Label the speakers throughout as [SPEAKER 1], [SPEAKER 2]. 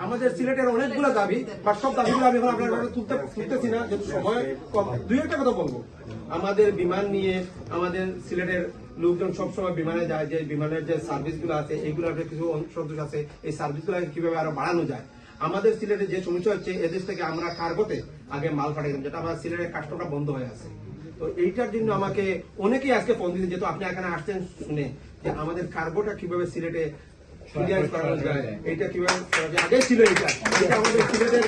[SPEAKER 1] আমাদের সিলেটের অনেকগুলো দাবি বা সব দাবিগুলো আমি এখন আপনার তুলতেছি না, যেহেতু সময় কম। দুই একটা কথা বলবো। আমাদের বিমান নিয়ে আমাদের সিলেটের লোকজন সবসময় বিমানে যায়, যে বিমানের যে সার্ভিসগুলো আছে এইগুলোর কিছু অসন্তোষ আছে, এই সার্ভিসগুলো কিভাবে আরো বাড়ানো যায়। আমাদের সিলেটে যে সমস্যা হচ্ছে, এদেশ থেকে আমরা কার্গোতে আগে মাল পাঠাইতাম, যেটা আমার সিলেটের কাস্টমটা বন্ধ হয়ে আছে। তো এইটার জন্য আমাকে অনেকেই আজকে ফোন দিচ্ছেন, যেহেতু আপনি এখানে আসছেন শুনে, যে আমাদের কার্গোটা কিভাবে সিলেটে ক্লিয়ার করানো যায়, এইটা কিভাবে আগে ছিল এইটা আমাদের সিলেটের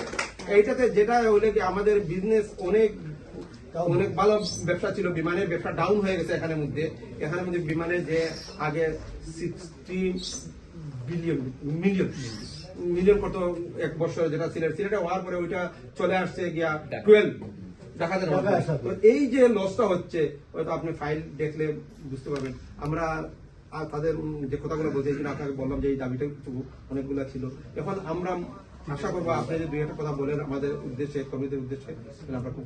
[SPEAKER 1] এইটাতে, যেটা হইলে কি আমাদের বিজনেস অনেক ভালো ব্যবসা ছিল। বিমানের ব্যবসা ডাউন হয়ে গেছে এখানের মধ্যে বিমানের যে আগে 60 মিলিয়ন কত এক বছর যেটা সিলেটে হওয়ার পরে ওইটা চলে আসছে গিয়া 12 দেখা যায়। তো এই যে লসটা হচ্ছে, হয়তো আপনি ফাইল দেখলে বুঝতে পারবেন। আমরা তাদের যে কথাগুলো বলতে আপনাকে বললাম যে এই দাবিটা অনেকগুলো ছিল। এখন আমরা আশা করবো আপনি যে দুই একটা কথা বলেন আমাদের উদ্দেশ্যে, কর্মীদের উদ্দেশ্যে, আমরা খুব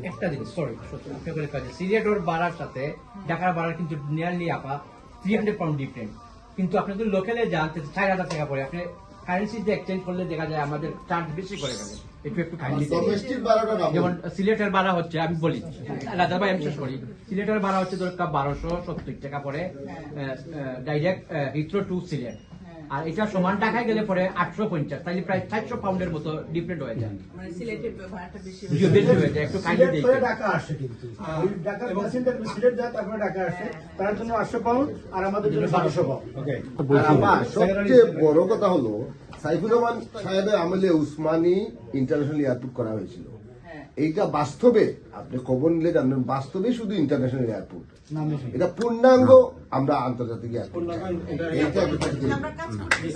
[SPEAKER 2] একটা জিনিস সরি আপনি বলে কাজে সিলেটের বাড়ার সাথে ঢাকার বাড়ার কিন্তু নিয়ারলি আপা 300 পাউন্ড ডিফারেন্ট। কিন্তু আপনি যদি লোকালে যান 4000 টাকা পড়ে, আপনি কারেন্সি দিয়ে এক্সচেঞ্জ করলে দেখা যায় আমাদের চার্জ বেশি করে ফেলে। একটু যেমন সিলেটের ভাড়া হচ্ছে, আমি বলি রাজা ভাই আমি শেষ করি, সিলেটের ভাড়া হচ্ছে ধর 1270 টাকা পড়ে ডাইরেক্ট হিথ্রো টু সিলেট, আর এটা সমান টাকায় গেলে পরে 850, তাইলে প্রায় 400 পাউন্ডের মতো ডিফারেন্ট হয়ে যায়।
[SPEAKER 3] মানে সিলেটের ভাড়াটা বেশি
[SPEAKER 2] হয়ে যায়, একটু কাইন্ডলি দেখি।
[SPEAKER 4] ঢাকা আসে, কিন্তু ওই ঢাকা প্যাসেঞ্জার সিলেট যায়, তারপরে ঢাকা আসে, তার জন্য 800 পাউন্ড আর আমাদের জন্য 1200 পাউন্ড। ওকে,
[SPEAKER 5] সবচেয়ে বড় কথা হলো সাইফুর রহমান সাহেবের আমলে উসমানী ইন্টারন্যাশনাল এয়ারপোর্ট করা হয়েছিল। এইটা বাস্তবে আপনি খবর নিলে জানবেন, বাস্তবে শুধু ইন্টারন্যাশনাল এয়ারপোর্ট, এটা পূর্ণাঙ্গ আমরা আন্তর্জাতিক এয়ারপোর্ট।
[SPEAKER 3] আমরা কাজ করছি।